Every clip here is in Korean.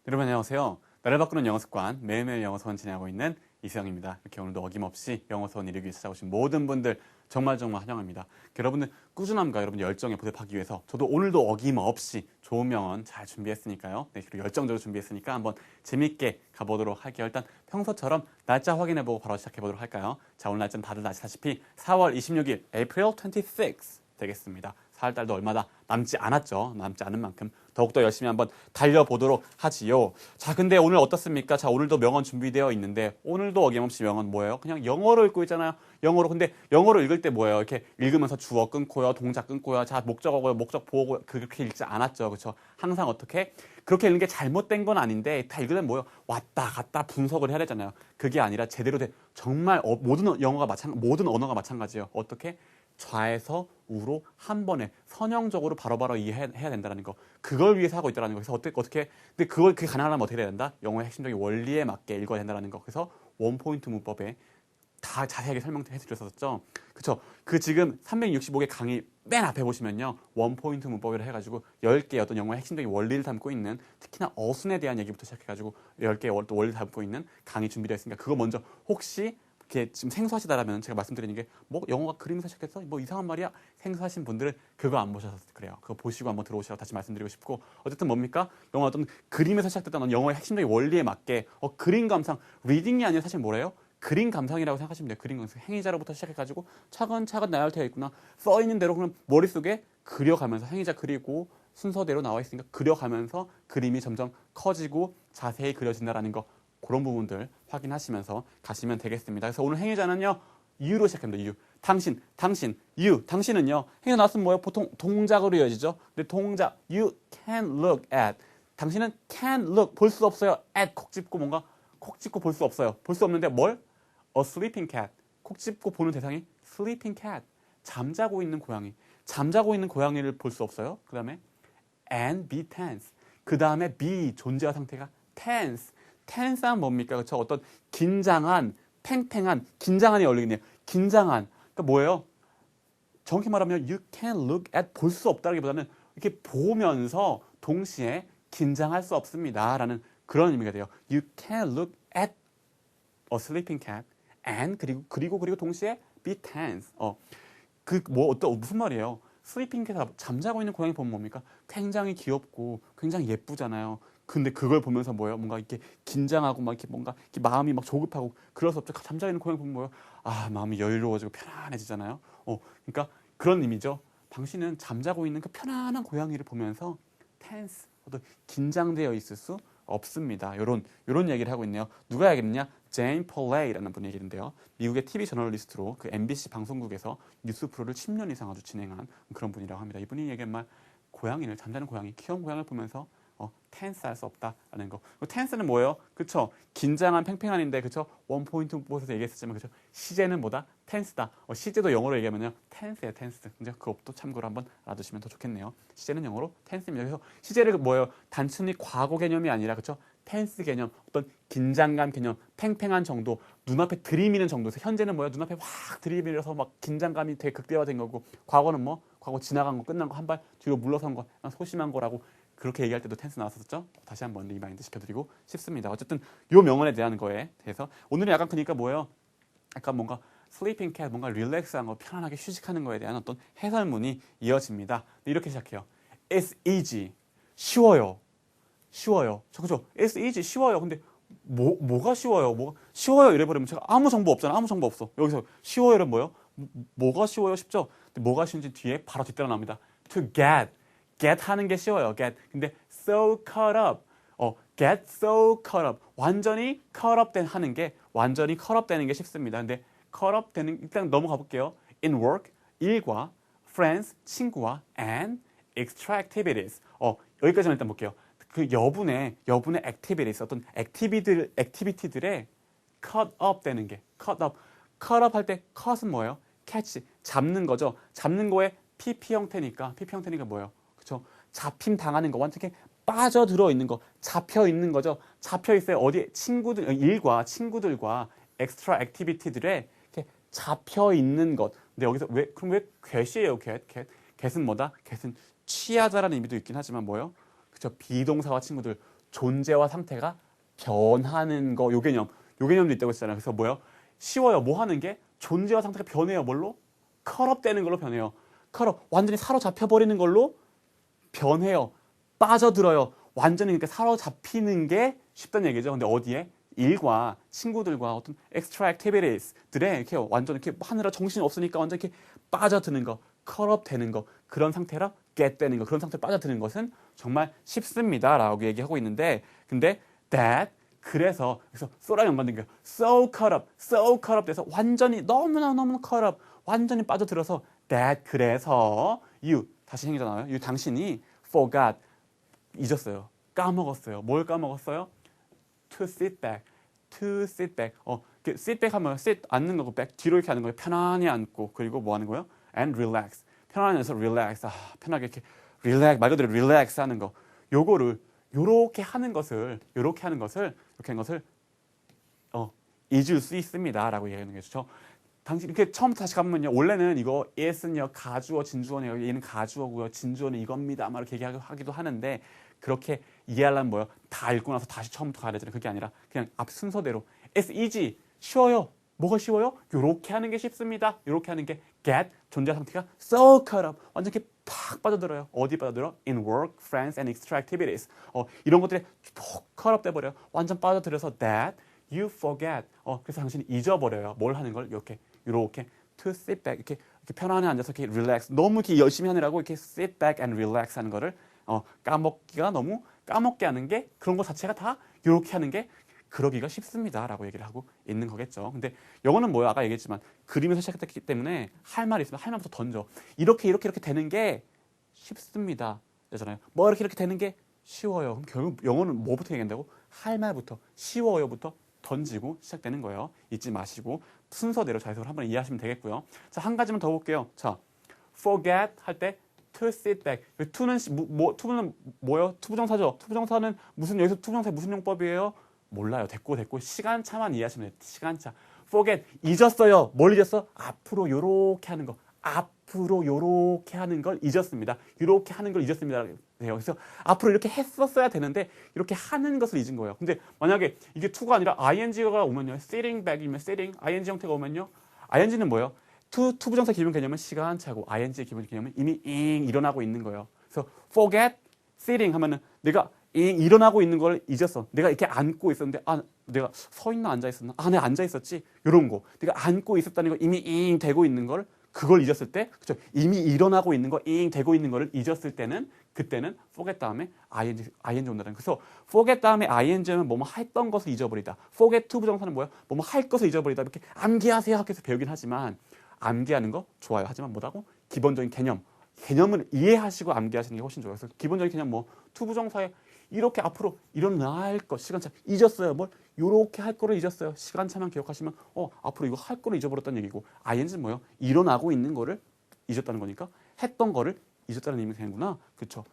여러분 안녕하세요. 나를 바꾸는 영어 습관 매일매일 영어 수업 진행하고 있는 이수영입니다. 이렇게 오늘도 어김없이 영어 수업 이루기 위해 찾아오신 모든 분들 정말 환영합니다. 여러분들 꾸준함과 여러분 열정에 보답하기 위해서 저도 오늘도 어김없이 좋은 명언 잘 준비했으니까요. 네, 그리고 열정적으로 준비했으니까 한번 재밌게 가보도록 할게요. 일단 평소처럼 날짜 확인해보고 바로 시작해보도록 할까요? 자, 오늘 날짜는 다들 아시다시피 4월 26일 April 26 되겠습니다. 4월달도 얼마나 남지 않았죠. 남지 않은 만큼 더욱더 열심히 한번 달려보도록 하지요. 자, 근데 오늘 어떻습니까? 자, 오늘도 명언 준비되어 있는데 오늘도 어김없이 명언 뭐예요? 그냥 영어로 읽고 있잖아요. 영어로. 근데 영어로 읽을 때 뭐예요? 이렇게 읽으면서 주어 끊고요. 동작 끊고요. 자, 목적어고요. 목적 보고 그렇게 읽지 않았죠. 그렇죠? 항상 어떻게? 그렇게 읽는 게 잘못된 건 아닌데 다 읽으면 뭐예요? 왔다 갔다 분석을 해야 되잖아요. 그게 아니라 제대로 된 정말 모든 영어가 모든 언어가 마찬가지예요. 어떻게? 좌에서 우로 한 번에 선형적으로 바로바로 이해해야 된다는 거. 그걸 위해서 하고 있다는 거. 그래서 어떻게 근데 그게 가능하려면 어떻게 해야 된다? 영어의 핵심적인 원리에 맞게 읽어야 된다는 거. 그래서 원포인트 문법에 다 자세하게 설명해 드렸었죠. 그렇죠? 그 지금 365개 강의 맨 앞에 보시면요. 원포인트 문법이라 해가지고 10개 어떤 영어의 핵심적인 원리를 담고 있는, 특히나 어순에 대한 얘기부터 시작해가지고 10개의 원리를 담고 있는 강의 준비되어 있으니까 그거 먼저 혹시 이렇게 지금 생소하시다라면 제가 말씀드리는 게 뭐 영어가 그림에서 시작해서 뭐 이상한 말이야 생소하신 분들은 그거 안 보셔서 그래요. 그거 보시고 한번 들어오시라고 다시 말씀드리고 싶고, 어쨌든 뭡니까? 영어 어떤 그림에서 시작됐던 영어의 핵심적인 원리에 맞게 그림 감상, 리딩이 아니라 사실 뭐래요? 그림 감상이라고 생각하시면 돼요. 그림 감상. 행위자로부터 시작해가지고 차근차근 나열되어 있구나. 써 있는 대로 그럼 머릿속에 그려가면서 행위자 그리고 순서대로 나와 있으니까 그려가면서 그림이 점점 커지고 자세히 그려진다라는 거. 그런 부분들 확인하시면서 가시면 되겠습니다. 그래서 오늘 행위자는요, you로 시작합니다. you. 당신, you. 당신은요, 행위자 나왔으면 뭐예요? 보통 동작으로 이어지죠. 근데 동작, you can look at. 당신은 can look, 볼 수 없어요. at, 콕 집고 뭔가, 콕 집고 볼 수 없어요. 볼 수 없는데 뭘? a sleeping cat. 콕 집고 보는 대상이 sleeping cat. 잠자고 있는 고양이. 잠자고 있는 고양이를 볼 수 없어요. 그 다음에 and be tense. 그 다음에 be, 존재와 상태가 tense. tense는 뭡니까? 그렇죠? 어떤 긴장한, 팽팽한, 긴장한이 어울리겠네요. 긴장한. 그러니까 뭐예요? 정확히 말하면 you can look at, 볼 수 없다기보다는 이렇게 보면서 동시에 긴장할 수 없습니다. 라는 그런 의미가 돼요. You can look at a sleeping cat and 그리고 동시에 be tense. 무슨 말이에요? 슬리핑 캣, 잠자고 있는 고양이 보면 뭡니까? 굉장히 귀엽고 굉장히 예쁘잖아요. 근데 그걸 보면서 뭐예요? 뭔가 이렇게 긴장하고 막 이렇게 뭔가 이렇게 마음이 막 조급하고 그럴 수 없죠. 잠자고 있는 고양이 보면 뭐예요? 아, 마음이 여유로워지고 편안해지잖아요. 그러니까 그런 의미죠. 당신은 잠자고 있는 그 편안한 고양이를 보면서 tense, 어떤 긴장되어 있을 수 없습니다. 요런 얘기를 하고 있네요. 누가 얘기했느냐? 제인 폴레이라는 분이 얘기했는데요. 미국의 TV 저널리스트로 그 MBC 방송국에서 뉴스 프로를 10년 이상 아주 진행한 그런 분이라고 합니다. 이분이 얘기한 말, 고양이를, 잠자는 고양이, 귀여운 고양이를 보면서 텐스할 수 없다라는 거. 텐스는 뭐예요? 그쵸? 긴장한, 팽팽한인데, 그쵸? 원포인트 문법에서 얘기했었지만, 그쵸? 시제는 뭐다? 텐스다. 시제도 영어로 얘기하면요, 텐스예요, 텐스. 근데 그것도 참고로 한번 알아두시면 더 좋겠네요. 시제는 영어로 텐스입니다. 그래서 시제를 뭐예요? 단순히 과거 개념이 아니라, 그쵸? 텐스 개념, 어떤 긴장감 개념, 팽팽한 정도, 눈앞에 들이미는 정도에서, 현재는 뭐예요? 눈앞에 확 들이밀어서 막 긴장감이 되게 극대화된 거고, 과거는 뭐? 과거 지나간 거, 끝난 거, 한 발 뒤로 물러선 거, 소심한 거라고. 그렇게 얘기할 때도 텐스 나왔었죠. 다시 한번 리마인드 시켜드리고 싶습니다. 어쨌든 요 명언에 대한 거에 대해서 오늘은 약간 그러니까 뭐예요? 약간 뭔가 sleeping cat, 뭔가 릴렉스한 거, 편안하게 휴식하는 거에 대한 어떤 해설문이 이어집니다. 이렇게 시작해요. It's easy. 쉬워요. 그죠? It's easy. 쉬워요. 근데 뭐가 쉬워요? 쉬워요 이래버리면 제가 아무 정보 없잖아. 아무 정보 없어. 여기서 쉬워요는 뭐예요? 뭐가 쉬워요? 쉽죠? 근데 뭐가 쉬운지 뒤에 바로 뒤따라 나옵니다. To get 하는 게 쉬워요. get. 근데 so caught up. get so caught up. 완전히 caught up 되는 게 쉽습니다. 근데 caught up 되는, 일단 넘어가 볼게요. in work, 일과, friends, 친구와, and extra activities. 여기까지만 일단 볼게요. 그 여분의 activities, 어떤 액티비티들에 caught up 되는 게, caught up 할 때 caught은 뭐예요? catch, 잡는 거죠. 잡는 거에 PP 형태니까 뭐예요? 그렇죠? 잡힘 당하는 거, 완전히 빠져들어 있는 거, 잡혀 있는 거죠. 잡혀 있어요. 어디에? 일과 친구들과 엑스트라 액티비티들에 이렇게 잡혀 있는 것. 근데 여기서 그럼 왜 get이에요? get은 뭐다? get은 취하다라는 의미도 있긴 하지만 뭐예요? 그렇죠? 비동사와 친구들, 존재와 상태가 변하는 거, 요 개념도 있다고 했잖아요. 그래서 뭐요? 쉬워요. 뭐 하는 게? 존재와 상태가 변해요. 뭘로? 컬업되는 걸로 변해요. 컬업, 완전히 사로잡혀버리는 걸로 변해요. 빠져들어요. 완전히 그러니까 사로잡히는 게 쉽다는 얘기죠. 근데 어디에? 일과 친구들과 어떤 extra activities들에 이렇게 완전 이렇게 하느라 정신이 없으니까 완전 이렇게 빠져드는 거, 컬업 되는 거, 그런 상태라 get 되는 거, 그런 상태로 빠져드는 것은 정말 쉽습니다라고 얘기하고 있는데, 근데 that 그래서 so랑 연관된 게 so caught up 돼서 완전히 너무나 caught up, 완전히 빠져들어서 that 그래서 you 다시 생기잖아요. you 당신이 forgot 잊었어요. 까먹었어요. 뭘 까먹었어요? to sit back. sit back 하면 sit 앉는 거고 back 뒤로 이렇게 하는 거예요. 편안히 앉고 그리고 뭐 하는 거예요? and relax. 편안히 앉아서 relax. 편하게 이렇게 relax 말 그대로 relax 하는 거. 요거를 요렇게 하는 것을 잊을 수 있습니다라고 얘기하는 거죠. 당신 이렇게 처음부터 다시 가면요. 원래는 이거 is는요 가주어 진주어네요. 얘는 가주어고요. 진주어는 이겁니다. 막 이렇게 얘기하기도 하는데 그렇게 이해하려면 뭐요? 다 읽고 나서 다시 처음부터 가야 되잖아요. 그게 아니라 그냥 앞 순서대로 it's easy 쉬워요. 뭐가 쉬워요? 요렇게 하는 게 쉽습니다. 요렇게 하는 게 get 존재 상태가 so caught up 완전 이렇게 팍 빠져들어요. 어디 빠져들어? in work, friends and extra activities. 이런 것들에 푹 caught up 돼버려요. 완전 빠져들어서 that you forget. 그래서 당신이 잊어버려요. 뭘 하는 걸 이렇게 to sit back 이렇게 편안히 앉아서 이렇게 relax. 너무 이렇게 열심히 하느라고 이렇게 sit back and relax 하는 거를 까먹기가 너무 까먹게 하는 게 그런 것 자체가 다 이렇게 하는 게 그러기가 쉽습니다라고 얘기를 하고 있는 거겠죠. 근데 영어는 뭐야? 아까 얘기했지만 그림에서 시작했기 때문에 할 말이 있으면 할 말부터 던져. 이렇게 되는 게 쉽습니다. 그잖아요. 뭐 이렇게 되는 게 쉬워요. 그럼 결국 영어는 뭐부터 얘기한다고? 할 말부터 쉬워요부터 던지고 시작되는 거예요. 잊지 마시고 순서대로 자연스러로 한번 이해하시면 되겠고요. 자, 한 가지만 더 볼게요. 자, forget 할 때 to sit back. to는 to는 뭐예요? 투부정사죠. 투부정사는 여기서 투부정사 무슨 용법이에요? 몰라요. 됐고 시간차만 이해하시면 돼요. 시간차. forget 잊었어요. 뭘 잊었어? 앞으로 요렇게 하는 거. 앞으로 요렇게 하는 걸 잊었습니다. 요렇게 하는 걸 잊었습니다. 그래서 앞으로 이렇게 했었어야 되는데 이렇게 하는 것을 잊은 거예요. 근데 만약에 이게 to가 아니라 ing가 오면요. sitting back이면 sitting, ing 형태가 오면요. ing는 뭐예요? 투부정사 기본 개념은 시간차고 ing의 기본 개념은 이미 일어나고 있는 거예요. 그래서 forget sitting 하면은 내가 일어나고 있는 걸 잊었어. 내가 이렇게 앉고 있었는데 내가 서 있나 앉아 있었나? 내가 앉아 있었지. 이런 거. 내가 앉고 있었다는 거 이미 되고 있는 걸 그걸 잊었을 때, 그렇죠? 이미 일어나고 있는 거 되고 있는 거를 잊었을 때는 그때는 forget 다음에 ing 온다는. 그래서 forget 다음에 ing는 뭐뭐 했던 것을 잊어버리다. forget to 부정사는 뭐야? 뭐뭐 할 것을 잊어버리다. 이렇게 암기하세요 학교에서 배우긴 하지만 암기하는 거 좋아요. 하지만 뭐라고? 기본적인 개념을 이해하시고 암기하시는 게 훨씬 좋아요. 그래서 기본적인 개념 to 부정사에 이렇게 앞으로 일어날 것 시간차 잊었어요. 뭘 요렇게 할 거를 잊었어요. 시간차만 기억하시면 앞으로 이거 할 거를 잊어버렸다는 얘기고 ing는 뭐예요? 일어나고 있는 거를 잊었다는 거니까 했던 거를 잊었다는 의미가 되는구나. 그렇죠?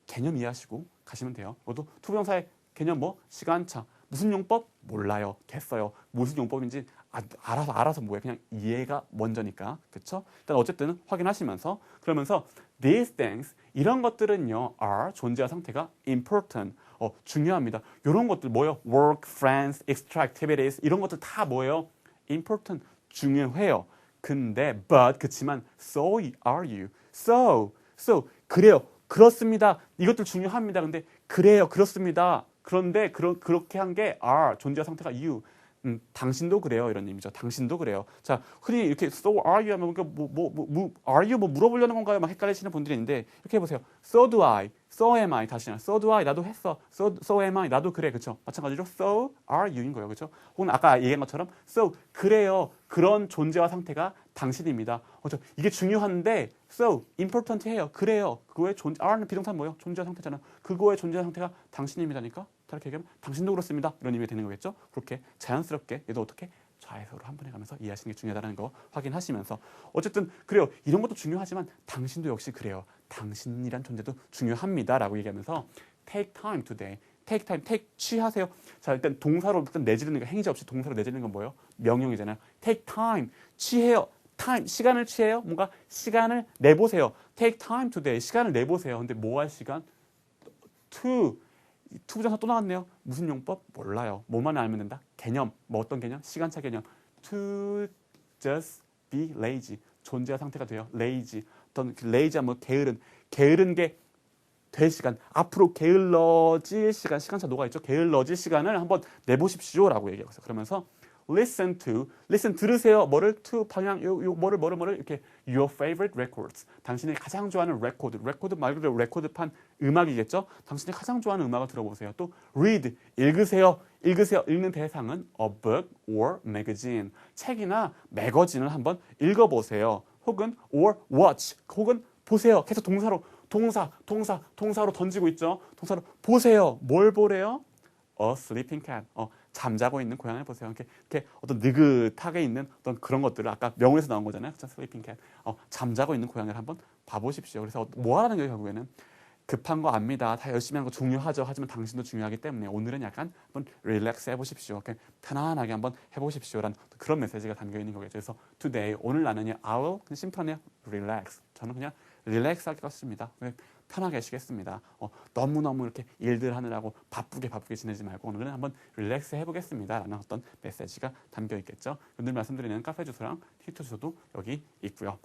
개념 이해하시고 가시면 돼요. 모두 투부정사의 개념 시간차 무슨 용법? 몰라요. 됐어요. 무슨 용법인지 알아서 뭐예요? 그냥 이해가 먼저니까. 그렇죠? 일단 어쨌든 확인하시면서 그러면서 these things 이런 것들은요 are 존재와 상태가 important 중요합니다. 이런 것들 뭐예요? work, friends, extra activities 이런 것들 다 뭐예요? important 중요해요. 근데 그치만 so are you. so 그래요. 그렇습니다. 이것들 중요합니다. 근데 그래요. 그렇습니다. 그런데 그렇게 한 게 are 존재와 상태가 you. 당신도 그래요. 이런 의미죠. 당신도 그래요. 자, 흔히 이렇게 so are you 하면 are you 물어보려는 건가요? 막 헷갈리시는 분들이 있는데 이렇게 해보세요. so do I, so am I 다시 so do I 나도 했어. so am I 나도 그래. 그렇죠? 마찬가지로 so are you인 거예요. 그렇죠? 혹은 아까 얘기한 것처럼 so 그래요. 그런 존재와 상태가 당신입니다. 그렇죠? 이게 중요한데 so important 해요. 그래요. 그거의 are는 비동사 뭐예요? 존재와 상태잖아. 그거의 존재와 상태가 당신입니다니까. 다르게 얘기하면 당신도 그렇습니다. 이런 의미가 되는 거겠죠. 그렇게 자연스럽게 얘도 어떻게 좌에서로 한 번에 가면서 이해하시는 게 중요하다는 거 확인하시면서 어쨌든 그래요. 이런 것도 중요하지만 당신도 역시 그래요. 당신이란 존재도 중요합니다라고 얘기하면서 take time today. take time, take 취하세요. 자, 일단 동사로 일단 내지르는 거 행위자 없이 동사로 내지르는 건 뭐예요? 명령이잖아요. take time 취해요. time 시간을 취해요. 뭔가 시간을 내보세요. take time today 시간을 내보세요. 근데 뭐 할 시간? to 투부정사 또 나왔네요. 무슨 용법? 몰라요. 뭐만 알면 된다? 개념. 뭐 어떤 개념? 시간차 개념. To just be lazy. 존재의 상태가 돼요. lazy. 어떤 lazy한 뭐 게으른 게 될 시간. 앞으로 게을러질 시간. 시간차 녹아 있죠. 게을러질 시간을 한번 내보십시오라고 얘기하고 있어요. 그러면서 listen 들으세요. 뭐를 to 방향 뭐를 이렇게 your favorite records. 당신이 가장 좋아하는 레코드 말 그대로 레코드판 음악이겠죠. 당신이 가장 좋아하는 음악을 들어보세요. 또 read 읽으세요. 읽는 대상은 a book or magazine. 책이나 매거진을 한번 읽어보세요. 혹은 or watch 혹은 보세요. 계속 동사로 던지고 있죠. 동사로 보세요. 뭘 보래요? A sleeping cat. 잠자고 있는 고양이를 보세요. 이렇게 어떤 느긋하게 있는 어떤 그런 것들을 아까 명언에서 나온 거잖아요. 그렇죠? sleeping cat. 잠자고 있는 고양이를 한번 봐보십시오. 그래서 뭐 하라는 거예요, 결국에는? 급한 거 압니다. 다 열심히 하는 거 중요하죠. 하지만 당신도 중요하기 때문에 오늘은 약간 한번 릴렉스 해보십시오. 편안하게 한번 해보십시오라는 그런 메시지가 담겨 있는 거겠죠. 그래서 today, 오늘 나는요, I will, 그냥 심플하네요. relax. 저는 그냥 릴렉스 하겠습니다. 편하게 쉬겠습니다. 너무너무 이렇게 일들 하느라고 바쁘게 지내지 말고 오늘은 한번 릴렉스 해보겠습니다. 라는 어떤 메시지가 담겨 있겠죠. 오늘 말씀드리는 카페 주소랑 트위터 주소도 여기 있고요.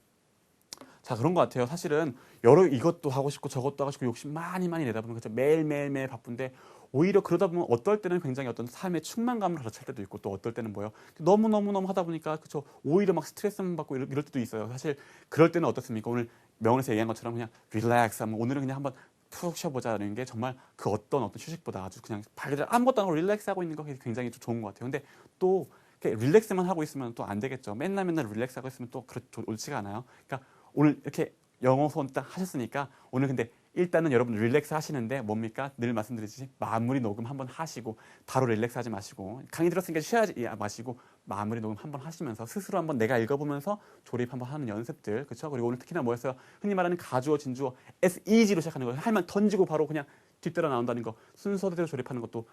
자, 그런 것 같아요. 사실은 이것도 하고 싶고 저것도 하고 싶고 욕심 많이 내다 보면 그렇죠. 매일매일 바쁜데 오히려 그러다 보면 어떨 때는 굉장히 어떤 삶의 충만감을 가져찰 때도 있고 또 어떨 때는 뭐예요. 너무 하다 보니까 그렇죠. 오히려 막 스트레스만 받고 이럴 때도 있어요. 사실 그럴 때는 어떻습니까? 오늘 명언에서 얘기한 것처럼 그냥 릴렉스 하면 오늘은 그냥 한번 푹 쉬어보자는 게 정말 그 어떤 휴식보다 아주 그냥 발그대로 아무것도 안 하고 릴렉스 하고 있는 거 굉장히 좀 좋은 것 같아요. 근데 또 릴렉스만 하고 있으면 또 안 되겠죠. 맨날 릴렉스 하고 있으면 또 옳지가 않아요. 그러니까 오늘 이렇게 영어 수업 딱 하셨으니까 오늘 근데 일단은 여러분 릴렉스 하시는데 뭡니까? 늘 말씀드리듯이 마무리 녹음 한번 하시고 바로 릴렉스 하지 마시고 강의 들었으니까 쉬어야지 마시고 마무리 녹음 한번 하시면서 스스로 한번 내가 읽어보면서 조립 한번 하는 연습들 그렇죠? 그리고 오늘 특히나 뭐였어요? 흔히 말하는 가주어 진주어 as easy로 시작하는 거 할만 던지고 바로 그냥 뒤따라 나온다는 거 순서대로 조립하는 것도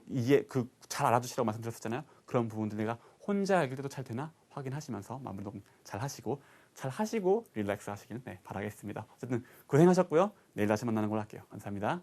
이게 잘 알아두시라고 말씀드렸었잖아요. 그런 부분들 내가 혼자 읽을 때도 잘 되나 확인하시면서 마무리 녹음 잘 하시고 릴렉스 하시기는 바라겠습니다. 어쨌든 고생하셨고요. 내일 다시 만나는 걸로 할게요. 감사합니다.